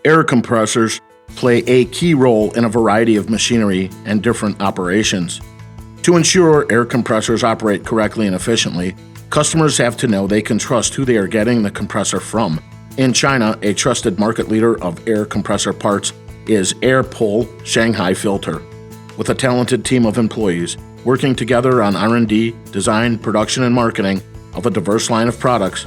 Air compressors play a key role in a variety of machinery and different operations. To ensure air compressors operate correctly and efficiently, customers have to know they can trust who they are getting the compressor from. In China, a trusted market leader of air compressor parts is AIRPULL Shanghai Filter. With a talented team of employees working together on R&D, design, production, and marketing of a diverse line of products,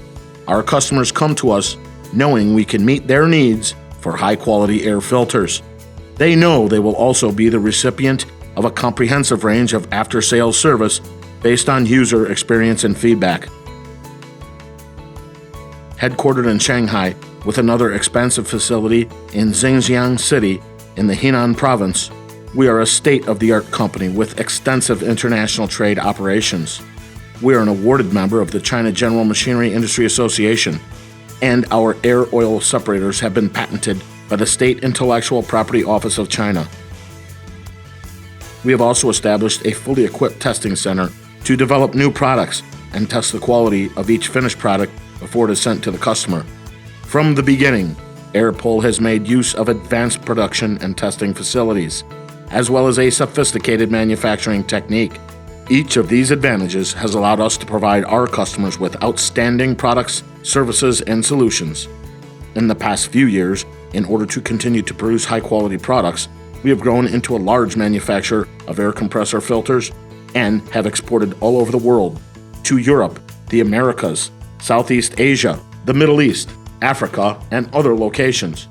our customers come to us knowing we can meet their needs for high-quality air filters. They know they will also be the recipient of a comprehensive range of after-sales service based on user experience and feedback. Headquartered in Shanghai with another expansive facility in Xinjiang City in the Henan province, we are a state-of-the-art company with extensive international trade operations. We are an awarded member of the China General Machinery Industry Association, and our air oil separators have been patented by the State Intellectual Property Office of China. We have also established a fully equipped testing center to develop new products and test the quality of each finished product before it is sent to the customer. From the beginning, AIRPULL has made use of advanced production and testing facilities, as well as a sophisticated manufacturing technique. Each of these advantages has allowed us to provide our customers with outstanding products, services, and solutions. In the past few years, in order to continue to produce high-quality products, we have grown into a large manufacturer of air compressor filters and have exported all over the world to Europe, the Americas, Southeast Asia, the Middle East, Africa, and other locations.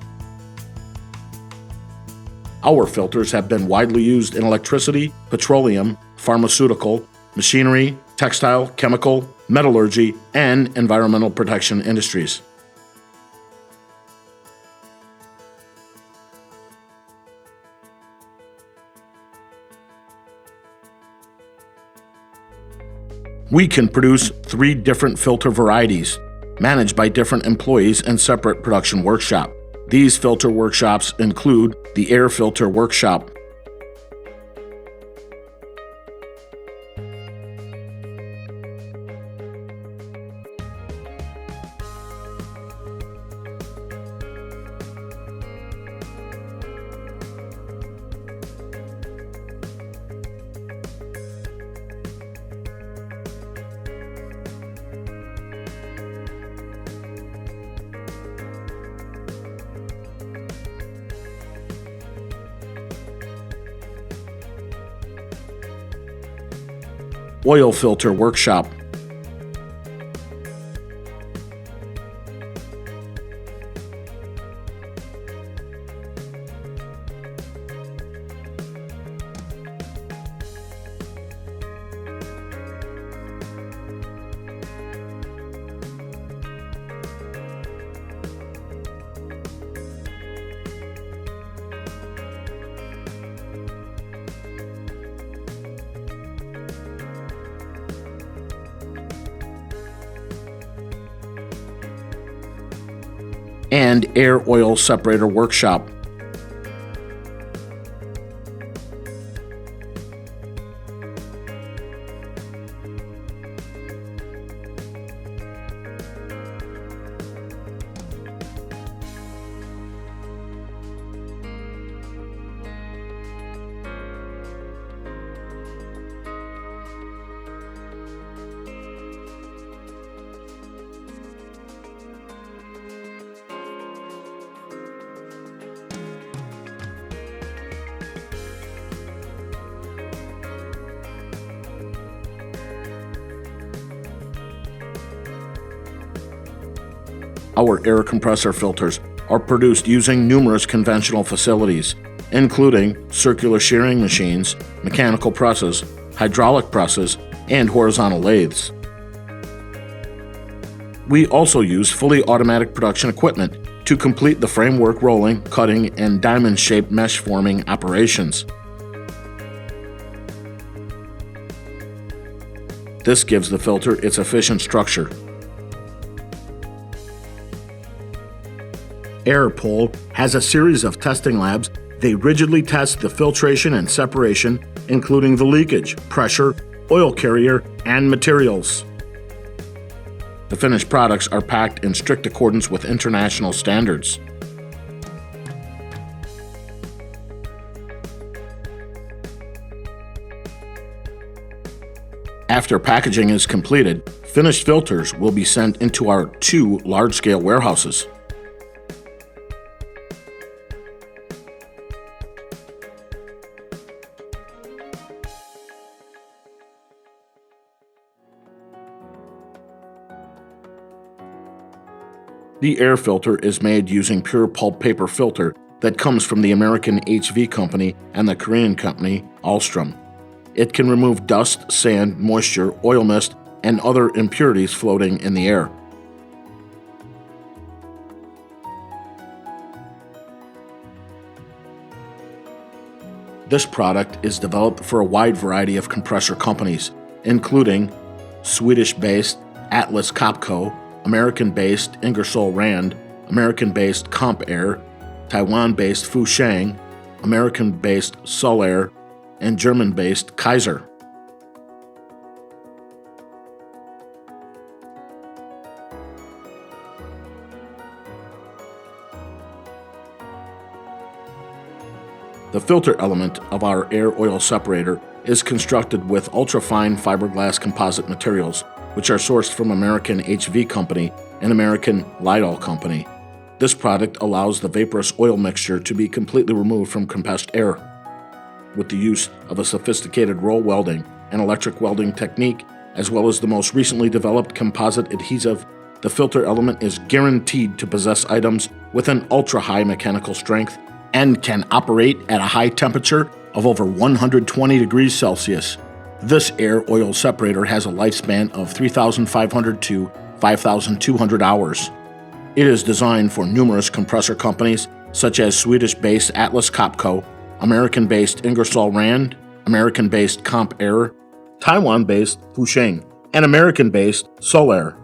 Our filters have been widely used in electricity, petroleum, pharmaceutical, machinery, textile, chemical, metallurgy, and environmental protection industries. We can produce 3 different filter varieties, managed by different employees in separate production workshops. These filter workshops include the Air Filter Workshop, Oil Filter Workshop, and Air Oil Separator Workshop. Our air compressor filters are produced using numerous conventional facilities, including circular shearing machines, mechanical presses, hydraulic presses, and horizontal lathes. We also use fully automatic production equipment to complete the framework rolling, cutting, and diamond-shaped mesh forming operations. This gives the filter its efficient structure. AIRPULL has a series of testing labs. They rigidly test the filtration and separation, including the leakage, pressure, oil carrier, and materials. The finished products are packed in strict accordance with international standards. After packaging is completed, finished filters will be sent into our 2 large-scale warehouses. The air filter is made using pure pulp paper filter that comes from the American HV company and the Korean company, Alstrom. It can remove dust, sand, moisture, oil mist, and other impurities floating in the air. This product is developed for a wide variety of compressor companies, including Swedish-based Atlas Copco, American-based Ingersoll Rand, American-based CompAir, Taiwan-based Fusheng, American-based Sullair, and German-based Kaeser. The filter element of our air oil separator is constructed with ultra-fine fiberglass composite materials, which are sourced from American HV Company and American Lidl Company. This product allows the vaporous oil mixture to be completely removed from compressed air. With the use of a sophisticated roll welding and electric welding technique, as well as the most recently developed composite adhesive, the filter element is guaranteed to possess items with an ultra-high mechanical strength and can operate at a high temperature of over 120 degrees Celsius. This air oil separator has a lifespan of 3,500 to 5,200 hours. It is designed for numerous compressor companies such as Swedish-based Atlas Copco, American-based Ingersoll Rand, American-based CompAir, Taiwan-based Fusheng, and American-based Sullair.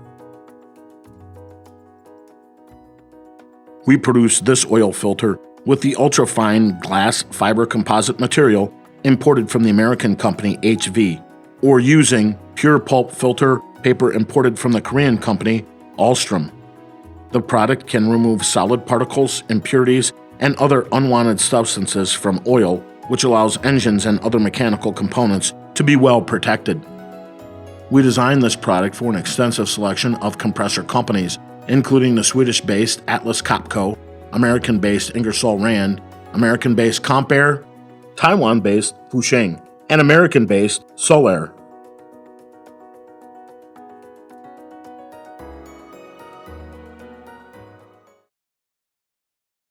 We produce this oil filter with the ultra-fine glass fiber composite material imported from the American company HV, or using pure pulp filter paper imported from the Korean company Alstrom. The product can remove solid particles, impurities, and other unwanted substances from oil, which allows engines and other mechanical components to be well protected. We designed this product for an extensive selection of compressor companies, including the Swedish-based Atlas Copco, American-based Ingersoll Rand, American-based CompAir, Taiwan-based Fusheng, and American-based Sullair.